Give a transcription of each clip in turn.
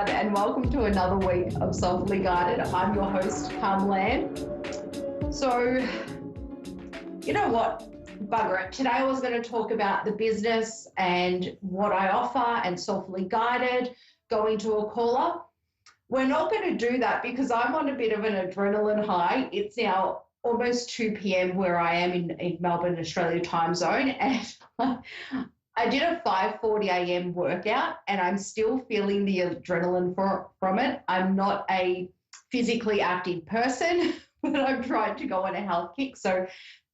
everyone, and welcome to another week of Soulfully Guided. I'm your host, Carmel-Anne. So, you know what, bugger it. Today I was going to talk about the business and what I offer and Soulfully Guided, going to a caller. We're not going to do that because I'm on a bit of an adrenaline high. It's now almost 2 p.m. where I am in Melbourne, Australia time zone, and I did a 5:40 a.m. workout and I'm still feeling the adrenaline from it. I'm not a physically active person, but I'm trying to go on a health kick. So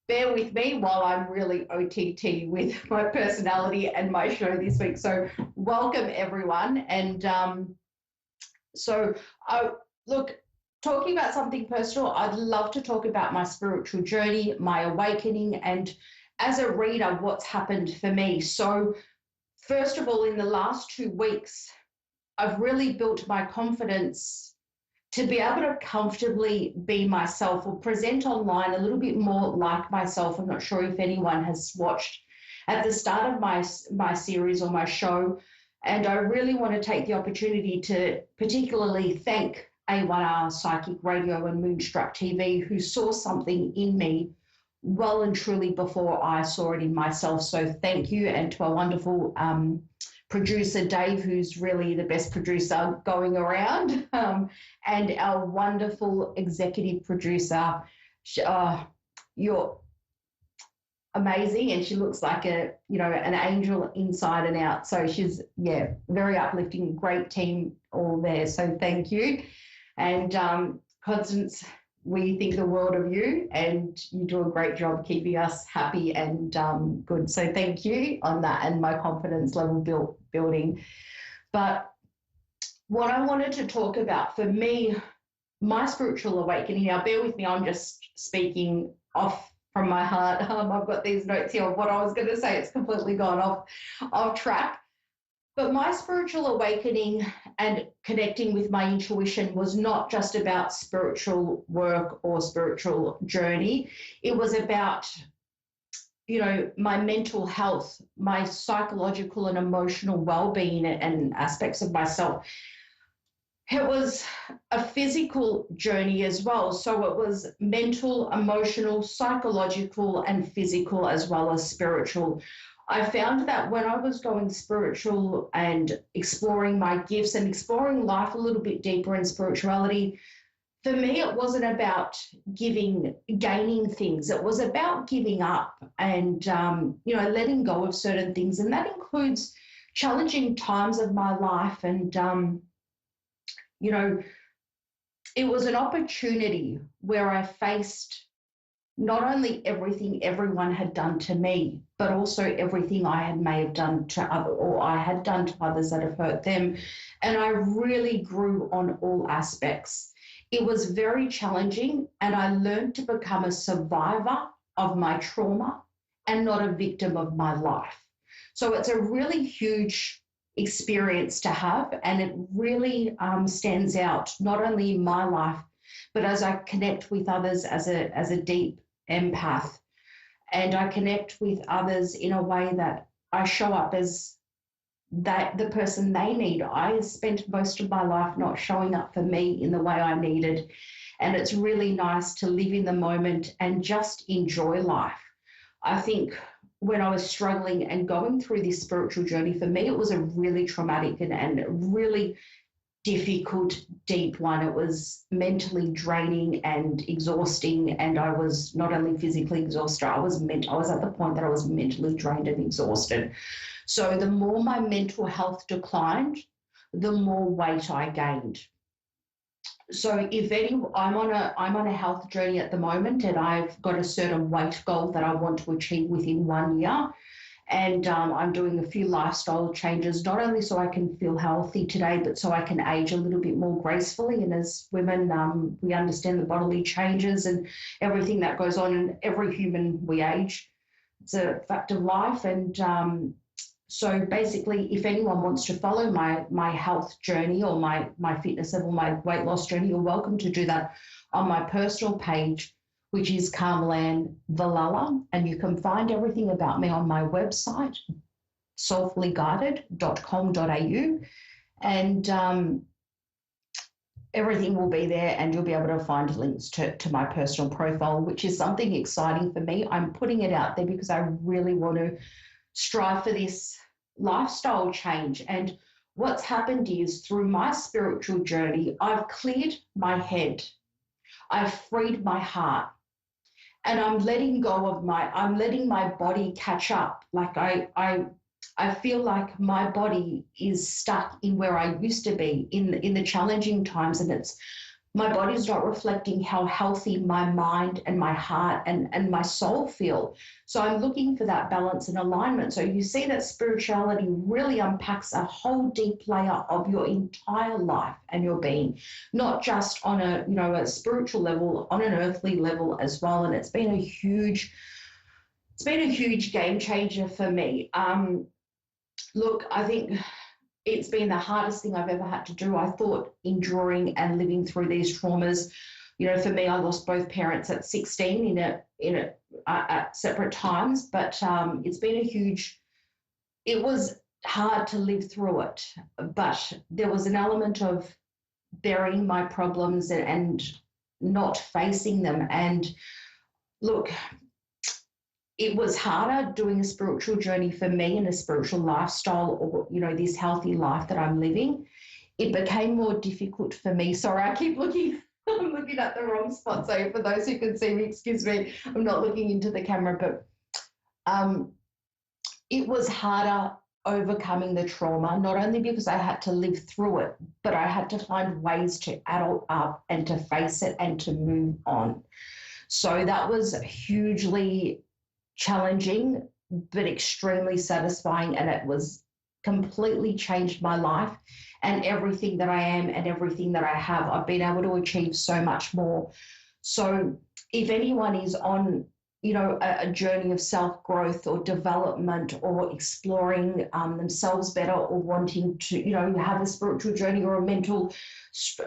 bear with me while I'm really OTT with my personality and my show this week. So welcome everyone. And look, talking about something personal, I'd love to talk about my spiritual journey, my awakening, and as a reader, what's happened for me. So first of all, in the last 2 weeks, I've really built my confidence to be able to comfortably be myself or present online a little bit more like myself. I'm not sure if anyone has watched at the start of my series or my show, and I really want to take the opportunity to particularly thank A1R Psychic Radio and Moonstruck TV, who saw something in me well and truly before I saw it in myself. So thank you. And to our wonderful producer, Dave, who's really the best producer going around, and our wonderful executive producer. You're amazing, and she looks like an angel inside and out. So she's, very uplifting, great team all there. So thank you. And Constance, we think the world of you, and you do a great job keeping us happy and good. So thank you on that, and my confidence level building. But what I wanted to talk about for me, my spiritual awakening, now bear with me, I'm just speaking off from my heart. I've got these notes here of what I was going to say. It's completely gone off track. But my spiritual awakening and connecting with my intuition was not just about spiritual work or spiritual journey. It was about, my mental health, my psychological and emotional well-being and aspects of myself. It was a physical journey as well. So it was mental, emotional, psychological, and physical, as well as spiritual. I found that when I was going spiritual and exploring my gifts and exploring life a little bit deeper in spirituality, for me, it wasn't about gaining things. It was about giving up and, letting go of certain things. And that includes challenging times of my life. And, it was an opportunity where I faced not only everything everyone had done to me, but also everything I may have done to others that have hurt them. And I really grew on all aspects. It was very challenging, and I learned to become a survivor of my trauma and not a victim of my life. So it's a really huge experience to have, and it really stands out not only in my life, but as I connect with others as a deep empath, and I connect with others in a way that I show up as the person they need. I spent most of my life not showing up for me in the way I needed, and it's really nice to live in the moment and just enjoy life. I think when I was struggling and going through this spiritual journey, for me, it was a really traumatic and really difficult, deep one. It was mentally draining and exhausting, and I was not only physically exhausted, I was at the point that I was mentally drained and exhausted. So the more my mental health declined, the more weight I gained. So I'm on a health journey at the moment, and I've got a certain weight goal that I want to achieve within 1 year. And I'm doing a few lifestyle changes, not only so I can feel healthy today, but so I can age a little bit more gracefully. And as women, we understand the bodily changes and everything that goes on in every human we age. It's a fact of life. And so basically, if anyone wants to follow my health journey or my fitness level, my weight loss journey, you're welcome to do that on my personal page, which is Carmel-Anne Valhalla, and you can find everything about me on my website, soulfullyguided.com.au. And everything will be there, and you'll be able to find links to my personal profile, which is something exciting for me. I'm putting it out there because I really want to strive for this lifestyle change. And what's happened is through my spiritual journey, I've cleared my head, I've freed my heart, and I'm letting my body catch up. Like I feel like my body is stuck in where I used to be in the challenging times, and it's my body's not reflecting how healthy my mind and my heart and my soul feel. So I'm looking for that balance and alignment. So you see that spirituality really unpacks a whole deep layer of your entire life and your being, not just on a spiritual level, on an earthly level as well. And it's been a huge game changer for me. Look, I think it's been the hardest thing I've ever had to do. I thought enduring and living through these traumas, for me, I lost both parents at 16 at separate times, but it was hard to live through it, but there was an element of burying my problems and not facing them. And look, it was harder doing a spiritual journey for me and a spiritual lifestyle, or, this healthy life that I'm living. It became more difficult for me. Sorry, I keep looking, I'm looking at the wrong spot. So for those who can see me, excuse me, I'm not looking into the camera, but it was harder overcoming the trauma, not only because I had to live through it, but I had to find ways to adult up and to face it and to move on. So that was hugely challenging, but extremely satisfying. And it was completely changed my life and everything that I am and everything that I have. I've been able to achieve so much more. So if anyone is on, a journey of self-growth or development or exploring themselves better, or wanting to, have a spiritual journey or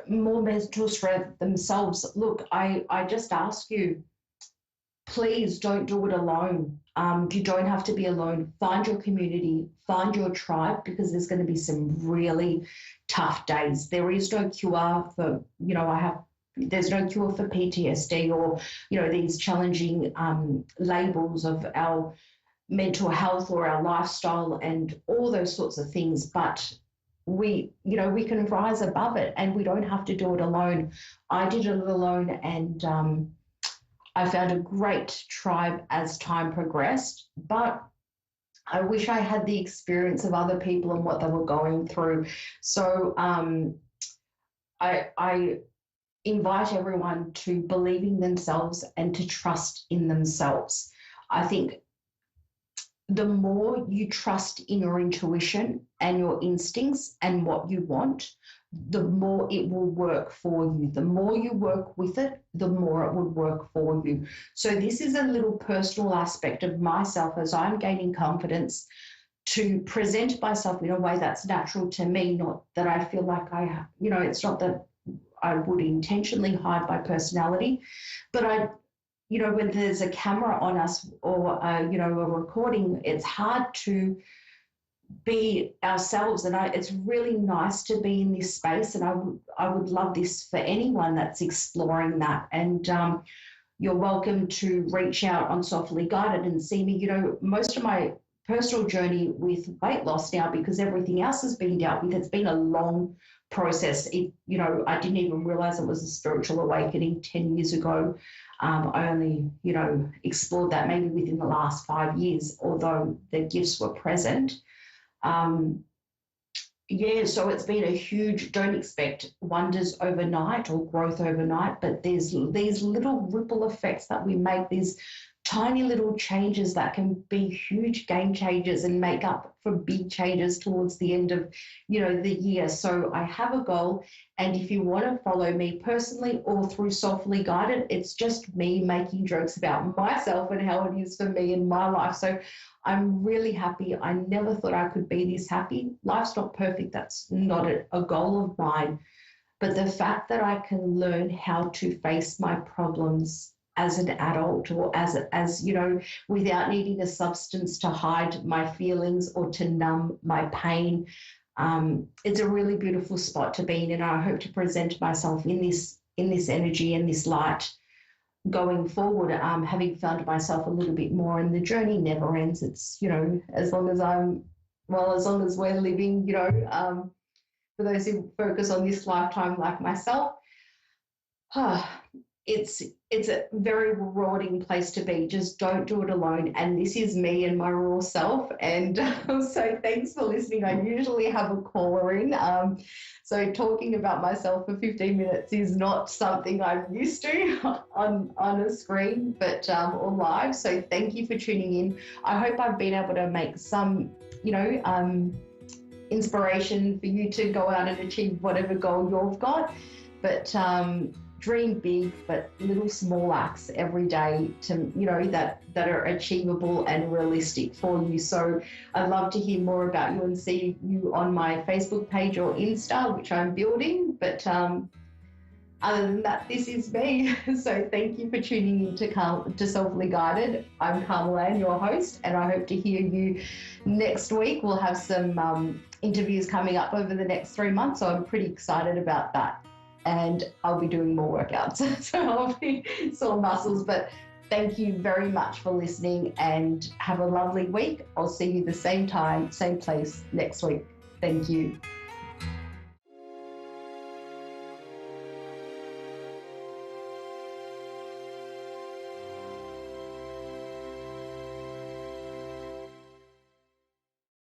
more mental strength themselves, look, I just ask you, please don't do it alone. You don't have to be alone. Find your community, find your tribe, because there's going to be some really tough days. There is no cure for, there's no cure for PTSD or, these challenging labels of our mental health or our lifestyle and all those sorts of things. But we can rise above it, and we don't have to do it alone. I did it alone, and I found a great tribe as time progressed, but I wish I had the experience of other people and what they were going through. So I invite everyone to believe in themselves and to trust in themselves. I think the more you trust in your intuition and your instincts and what you want, the more it will work for you. The more you work with it, the more it would work for you. So this is a little personal aspect of myself as I'm gaining confidence to present myself in a way that's natural to me, not that I feel like it's not that I would intentionally hide my personality, but when there's a camera on us or, a recording, it's hard to be ourselves. And it's really nice to be in this space. And I would love this for anyone that's exploring that. And you're welcome to reach out on Soulfully Guided and see me. Most of my personal journey with weight loss now, because everything else has been dealt with, it's been a long process. I didn't even realize it was a spiritual awakening 10 years ago. I only, explored that maybe within the last 5 years, although the gifts were present. So it's been a huge, don't expect wonders overnight or growth overnight, but there's these little ripple effects that we make, these tiny little changes that can be huge game changers and make up for big changes towards the end of, the year. So I have a goal. And if you want to follow me personally or through Soulfully Guided, it's just me making jokes about myself and how it is for me in my life. So I'm really happy. I never thought I could be this happy. Life's not perfect. That's not a goal of mine. But the fact that I can learn how to face my problems as an adult, or as without needing a substance to hide my feelings or to numb my pain, It's a really beautiful spot to be in, and I hope to present myself in this energy and this light going forward, having found myself a little bit more, and the journey never ends. It's, as long as as long as we're living, for those who focus on this lifetime like myself, it's a very rewarding place to be. Just don't do it alone. And this is me and my raw self. And so thanks for listening. I usually have a caller in. So talking about myself for 15 minutes is not something I'm used to on a screen, but or live. So thank you for tuning in. I hope I've been able to make some, inspiration for you to go out and achieve whatever goal you've got. But dream big, but little small acts every day to, that are achievable and realistic for you. So I'd love to hear more about you and see you on my Facebook page or Insta, which I'm building. But other than that, this is me. So thank you for tuning in to Soulfully Guided. I'm Carmel-Anne, your host, and I hope to hear you next week. We'll have some interviews coming up over the next 3 months, so I'm pretty excited about that. And I'll be doing more workouts, so I'll be sore muscles. But thank you very much for listening, and have a lovely week. I'll see you the same time, same place next week. Thank you.